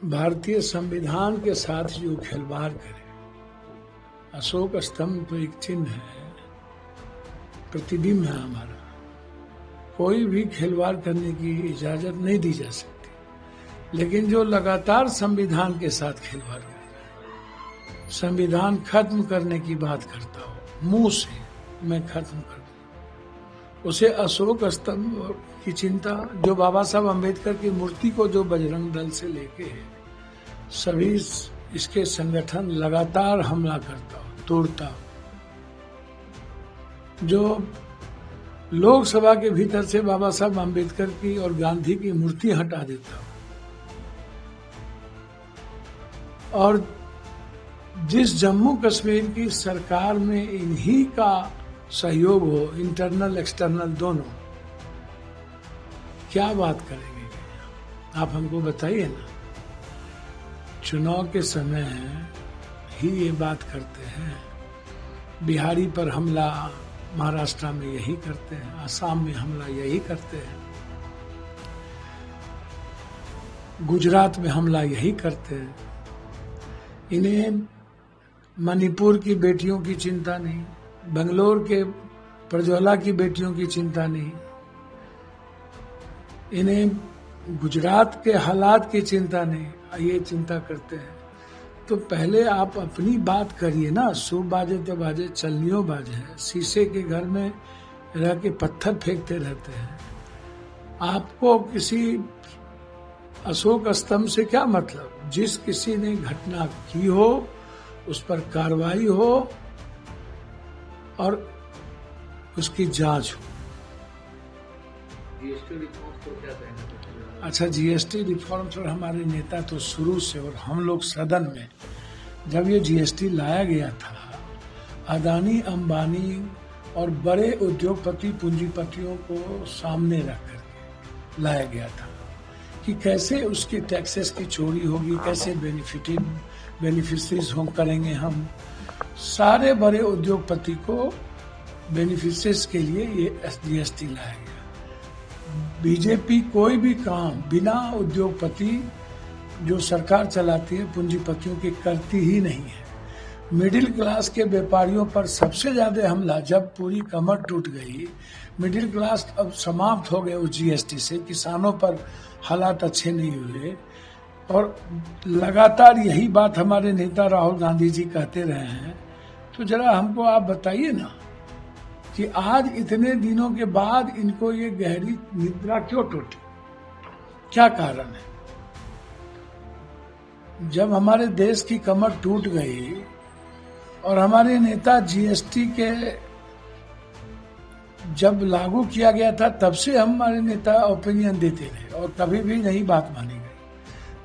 भारतीय संविधान के साथ जो खिलवाड़ करे, अशोक स्तंभ तो एक चिन्ह है, प्रतिबिंब है हमारा। कोई भी खिलवाड़ करने की इजाजत नहीं दी जा सकती। लेकिन जो लगातार संविधान के साथ खिलवाड़ करे, संविधान खत्म करने की बात करता हो, मुंह से मैं खत्म कर दूं, उसे अशोक स्तंभ की चिंता, जो बाबा साहब अम्बेडकर की मूर्ति को जो बजरंग दल से लेके सभी इसके संगठन लगातार हमला करता हो, तोड़ता हो, जो लोकसभा के भीतर से बाबा साहब अम्बेडकर की और गांधी की मूर्ति हटा देता हो, और जिस जम्मू कश्मीर की सरकार में इन्हीं का सहयोग हो, इंटरनल एक्सटर्नल दोनों, क्या बात करेंगे आप हमको बताइए ना। चुनाव के समय ही ये बात करते हैं, बिहारी पर हमला महाराष्ट्र में यही करते हैं, आसाम में हमला यही करते हैं, गुजरात में हमला यही करते हैं। इन्हें मणिपुर की बेटियों की चिंता नहीं, बेंगलोर के प्रज्वला की बेटियों की चिंता नहीं, इन्हें गुजरात के हालात की चिंता नहीं, ये चिंता करते हैं। तो पहले आप अपनी बात करिए ना। सो बाजे तो बाजे, चलनियों बाजे है। शीशे के घर में रह के पत्थर फेंकते रहते हैं। आपको किसी अशोक स्तंभ से क्या मतलब? जिस किसी ने घटना की हो उस पर कार्रवाई हो और उसकी जांच हो। अच्छा, जीएसटी रिफॉर्म पर हमारे नेता तो शुरू से, और हम लोग सदन में जब ये जीएसटी लाया गया था, अदानी अंबानी और बड़े उद्योगपति पूंजीपतियों को सामने रख करके लाया गया था कि कैसे उसकी टैक्सेस की चोरी होगी, कैसे बेनिफिशरीज हम करेंगे। हम सारे बड़े उद्योगपति को बेनिफिशरीज के लिए ये जीएसटी लाया गया। बीजेपी कोई भी काम बिना उद्योगपति जो सरकार चलाती है पूंजीपतियों की करती ही नहीं है। मिडिल क्लास के व्यापारियों पर सबसे ज्यादा हमला, जब पूरी कमर टूट गई, मिडिल क्लास अब समाप्त हो गए उस जीएसटी से, किसानों पर हालात अच्छे नहीं हुए। और लगातार यही बात हमारे नेता राहुल गांधी जी कहते रहे हैं। तो जरा हमको आप बताइए ना कि आज इतने दिनों के बाद इनको ये गहरी निद्रा क्यों टूटी, क्या कारण है? जब हमारे देश की कमर टूट गई और हमारे नेता जीएसटी के जब लागू किया गया था तब से हमारे नेता ओपिनियन देते रहे और कभी भी नहीं बात मानी गई।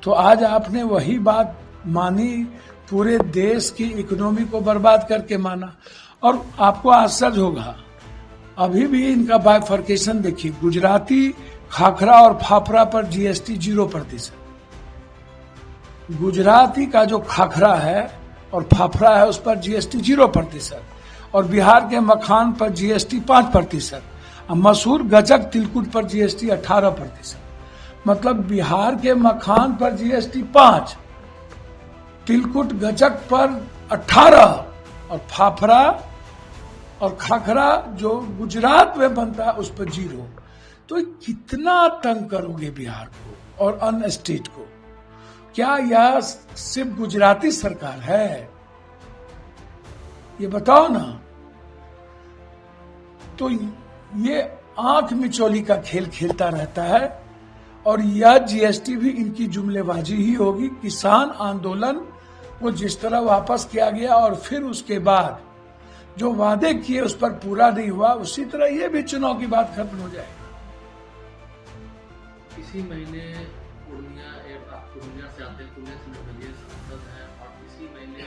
तो आज आपने वही बात मानी, पूरे देश की इकोनॉमी को बर्बाद करके माना। और आपको आश्चर्य होगा, अभी भी इनका बाइफर्केशन देखिए। गुजराती खाखरा और फाफड़ा पर जीएसटी 0%। गुजराती का जो खाखरा है और फाफड़ा है उस पर जीएसटी 0%, और बिहार के मखान पर जीएसटी 5%, और मसूर गजक तिलकुट पर जीएसटी 18%। मतलब बिहार के मखान पर जीएसटी 5, तिलकुट गजक पर 18, और फाफड़ा और खाखरा जो गुजरात में बनता है उस पर 0। तो कितना तंग करोगे बिहार को और अन्य स्टेट को? क्या यह सिर्फ गुजराती सरकार है? ये बताओ ना। तो ये आंख मिचौली का खेल खेलता रहता है, और यह जीएसटी भी इनकी जुमलेबाजी ही होगी। किसान आंदोलन को जिस तरह वापस किया गया और फिर उसके बाद जो वादे किए उस पर पूरा नहीं हुआ, उसी तरह ये भी चुनाव की बात खत्म हो जाएगी। इसी महीने पूर्णिया से आते हैं, पूर्णिया से निर्दलीय सांसद हैं, और इसी महीने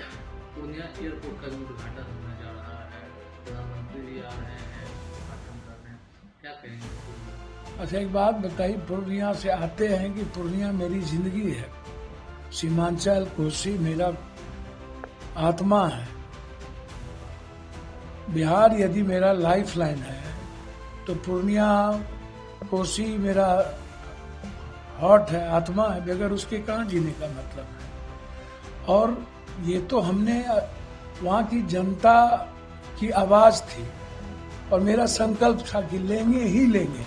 पूर्णिया एयरपोर्ट का भी उद्घाटन होने जा रहा है। प्रधानमंत्री भी आ रहे हैं, उद्घाटन कर रहे हैं, क्या कहेंगे? अच्छा, एक बात बताइए, पूर्णिया से आते हैं कि पूर्णिया मेरी जिंदगी है, सीमांचल कोसी मेरा आत्मा है, बिहार यदि मेरा लाइफ लाइन है तो पूर्णिया कोसी मेरा हॉट है, आत्मा है, बगैर उसके कहाँ जीने का मतलब है। और ये तो हमने वहाँ की जनता की आवाज थी और मेरा संकल्प था कि लेंगे ही लेंगे।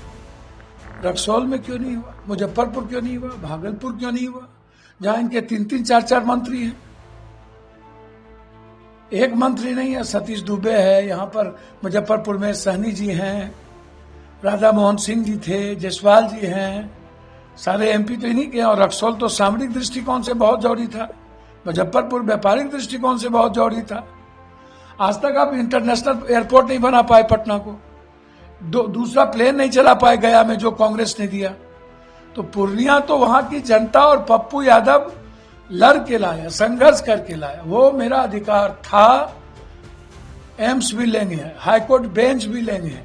रक्सौल में क्यों नहीं हुआ, मुजफ्फरपुर क्यों नहीं हुआ, भागलपुर क्यों नहीं हुआ, जहां इनके 3-3, 4-4 मंत्री हैं। एक मंत्री नहीं है, सतीश दुबे है यहाँ पर मुजफ्फरपुर में, सहनी जी हैं, राधा मोहन सिंह जी थे, जायसवाल जी हैं, सारे एमपी तो इन्हीं के हैं। और रक्सौल तो सामरिक दृष्टिकोण से बहुत जरूरी था, मुजफ्फरपुर व्यापारिक दृष्टिकोण से बहुत जरूरी था। आज तक आप इंटरनेशनल एयरपोर्ट नहीं बना पाए पटना को, दूसरा प्लेन नहीं चला पाए गया में जो कांग्रेस ने दिया। तो पूर्णिया तो वहां की जनता और पप्पू यादव लड़ के लाया, संघर्ष करके लाया, वो मेरा अधिकार था। एम्स भी लेंगे, हाईकोर्ट बेंच भी लेंगे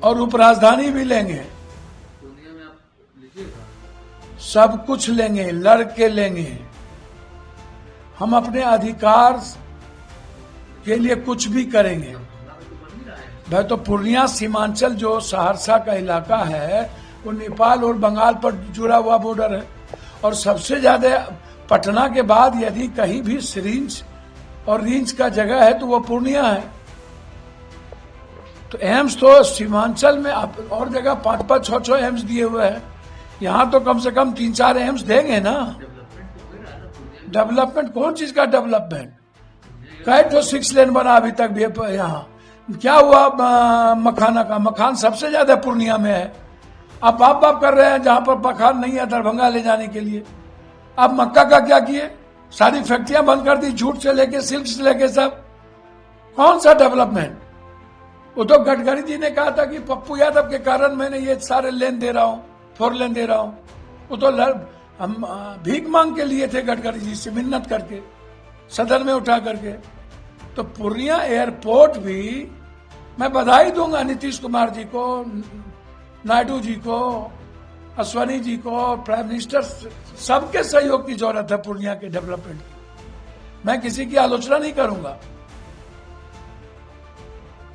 और उपराजधानी भी लेंगे, दुनिया में आप लीजिएगा, सब कुछ लेंगे, लड़ के लेंगे। हम अपने अधिकार के लिए कुछ भी करेंगे। भाई तो पूर्णिया सीमांचल जो सहरसा का इलाका है वो नेपाल और बंगाल पर जुड़ा हुआ बॉर्डर है। और सबसे ज्यादा पटना के बाद यदि कहीं भी सिरिंज और रेंज का जगह है तो वो पूर्णिया है। तो एम्स तो सीमांचल में और जगह 5-5, 6-6 एम्स दिए हुए हैं, यहाँ तो कम से कम 3-4 एम्स देंगे ना। डेवलपमेंट कौन चीज का डेवलपमेंट? कई तो 6 लेन बना अभी तक भी यहाँ। क्या हुआ मखाना का? मखान सबसे ज्यादा पूर्णिया में है। अब बाप कर रहे हैं जहां पर मखान नहीं है दरभंगा ले जाने के लिए। अब मक्का का क्या किए? सारी फैक्ट्रियां बंद कर दी, जूट से लेके सिल्क से लेके सब। कौन सा डेवलपमेंट? वो तो गडकरी जी ने कहा था कि पप्पू यादव के कारण मैंने ये सारे लेन दे रहा हूँ, 4 लेन दे रहा हूँ। वो तो हम भीख मांग के लिए थे गडकरी जी से, मिन्नत करके, सदन में उठा करके। तो पूर्णिया एयरपोर्ट भी मैं बधाई दूंगा नीतीश कुमार जी को, नायडू जी को, अश्वनी जी को, प्राइम मिनिस्टर, सबके सहयोग की जरूरत है पूर्णिया के डेवलपमेंट की। मैं किसी की आलोचना नहीं करूंगा।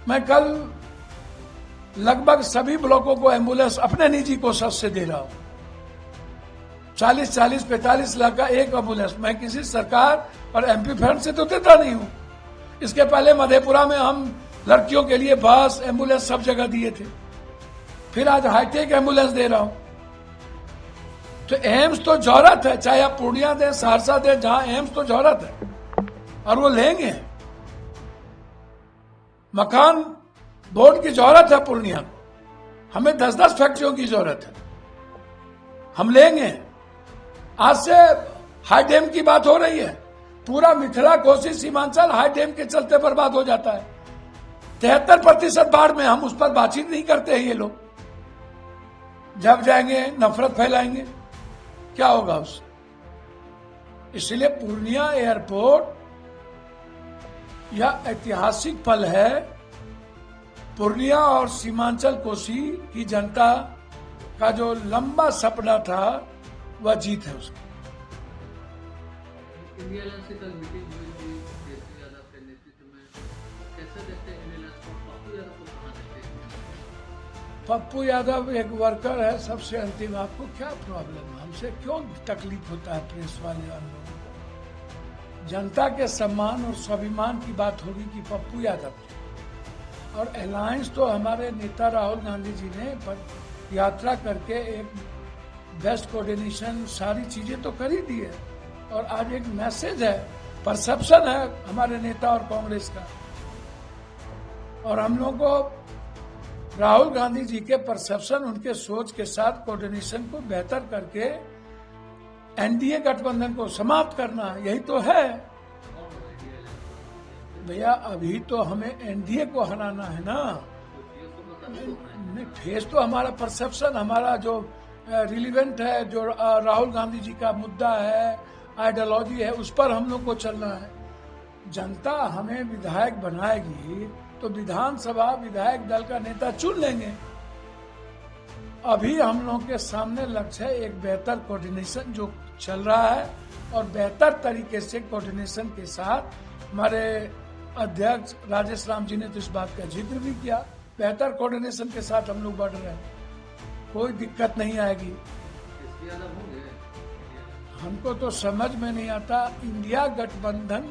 मैं कल लगभग सभी ब्लॉकों को एम्बुलेंस अपने निजी कोषाध्यक्ष से दे रहा हूं। 40-40, 45 लाख का एक एम्बुलेंस। मैं किसी सरकार और एमपी फंड से तो देता नहीं हूं। इसके पहले मधेपुरा में हम लड़कियों के लिए बस, एम्बुलेंस सब जगह दिए थे। फिर आज हाईटेक एम्बुलेंस दे रहा हूं। तो एम्स तो जरूरत है, चाहे आप पूर्णिया दें, सहरसा दें, जहां एम्स तो जरूरत है और वो लेंगे। मकान बोर्ड की जरूरत है पूर्णिया को। हमें 10-10 फैक्ट्रियों की जरूरत है, हम लेंगे। आज से हाई डैम की बात हो रही है। पूरा मिथिला कोसी सीमांचल हाई डैम के चलते बर्बाद हो जाता है। 73% बाढ़ में, हम उस पर बातचीत नहीं करते हैं ये लोग। जब जाएंगे नफरत फैलाएंगे, क्या होगा उससे? इसलिए पूर्णिया एयरपोर्ट यह ऐतिहासिक पल है। पूर्णिया और सीमांचल कोसी की जनता का जो लंबा सपना था वह जीत है उसकी। इंडिया अलायंस से कल मीटिंग हुई थी तेजस्वी यादव के नेतृत्व में। कैसे देखते हैं इंडिया अलायंस को? पप्पू यादव को कहाँ देखते हैं? पप्पू यादव एक वर्कर है सबसे अंतिम। आपको क्या प्रॉब्लम है? हमसे क्यों तकलीफ होता है प्रेस वाले और लोगों को? जनता के सम्मान और स्वाभिमान की बात होगी कि पप्पू यादव की। और अलायंस तो हमारे नेता राहुल गांधी जी ने यात्रा करके एक बेस्ट कोऑर्डिनेशन, सारी चीजें तो कर ही दी है। और आज एक मैसेज है, परसेप्शन है हमारे नेता और कांग्रेस का। और हम लोगों को राहुल गांधी जी के परसेप्शन, उनके सोच के साथ कोऑर्डिनेशन को बेहतर करके एनडीए गठबंधन को समाप्त करना, यही तो है भैया। अभी तो हमें एनडीए को हराना है ना। नहीं, फेस तो हमारा परसेप्शन, हमारा जो रिलीवेंट है, जो राहुल गांधी जी का मुद्दा है, आइडियोलॉजी है, उस पर हम लोग को चलना है। जनता हमें विधायक बनाएगी तो विधानसभा विधायक दल का नेता चुन लेंगे। अभी हम लोग के सामने लक्ष्य है एक बेहतर कोऑर्डिनेशन जो चल रहा है, और बेहतर तरीके से कोऑर्डिनेशन के साथ हमारे अध्यक्ष राजेश राम जी ने तो इस बात का जिक्र भी किया। बेहतर कोऑर्डिनेशन के साथ हम लोग बढ़ रहे हैं। कोई दिक्कत नहीं आएगी। इसके अलग होंगे हमको तो समझ में नहीं आता, इंडिया गठबंधन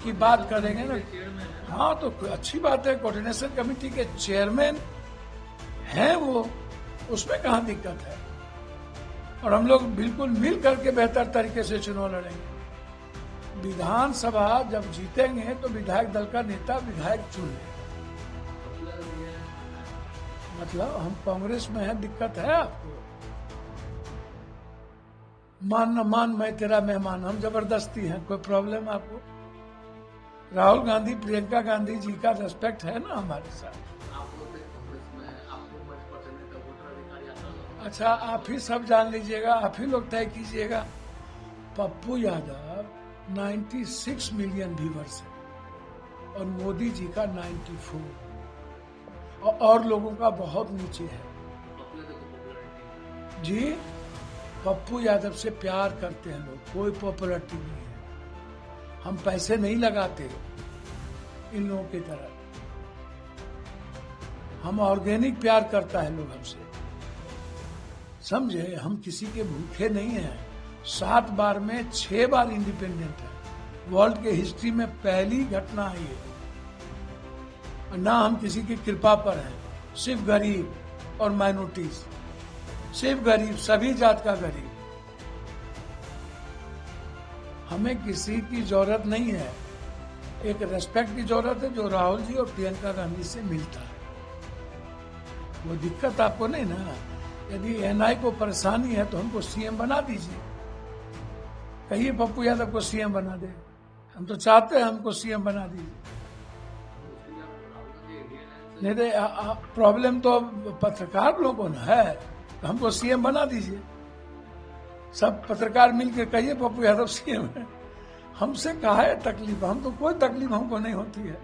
की बात करेंगे ना, चेयरमैन है। हाँ तो अच्छी बात है, कोऑर्डिनेशन कमेटी के चेयरमैन हैं वो, उसमें कहाँ दिक्कत है। और हम लोग बिल्कुल मिल करके बेहतर तरीके से चुनाव लड़ेंगे। विधानसभा जब जीतेंगे तो विधायक दल का नेता विधायक चुन लेगा। मतलब हम कांग्रेस में हैं, दिक्कत है आपको? मान न मान मैं तेरा मेहमान, हम जबरदस्ती हैं, कोई प्रॉब्लम आपको? राहुल गांधी प्रियंका गांधी जी का रेस्पेक्ट है ना हमारे साथ। आप लोग कांग्रेस में हैं, आपको मंच पर चलने का वोटर अधिकार आता होगा। अच्छा आप ही सब जान लीजिएगा, आप ही लोग तय कीजिएगा। पप्पू यादव 96 मिलियन व्यूवर्स है और मोदी जी का 94 और लोगों का बहुत नीचे है पॉपुलर जी। पप्पू यादव से प्यार करते हैं लोग, कोई पॉपुलरिटी नहीं है। हम पैसे नहीं लगाते इन लोगों की तरह, हम ऑर्गेनिक प्यार करता है लोग हमसे, समझे? हम किसी के भूखे नहीं हैं। 7 बार में 6 बार इंडिपेंडेंट है, वर्ल्ड के हिस्ट्री में पहली घटना है ये। ना हम किसी की कृपा पर हैं, सिर्फ गरीब और माइनॉरिटीज, सिर्फ गरीब, सभी जात का गरीब। हमें किसी की जरूरत नहीं है, एक रेस्पेक्ट की जरूरत है जो राहुल जी और प्रियंका गांधी से मिलता है। वो दिक्कत आपको नहीं ना। यदि एनआई को परेशानी है तो हमको सीएम बना दीजिए, कहिए पप्पू यादव को सीएम बना दे। हम तो चाहते हैं हमको सीएम बना दीजिए। नहीं तो प्रॉब्लम तो पत्रकार लोगों को है, तो हमको सीएम बना दीजिए। सब पत्रकार मिलकर कहिए पप्पू यादव सीएम है। हमसे कहा है तकलीफ, हम तो कोई तकलीफ हमको नहीं होती है।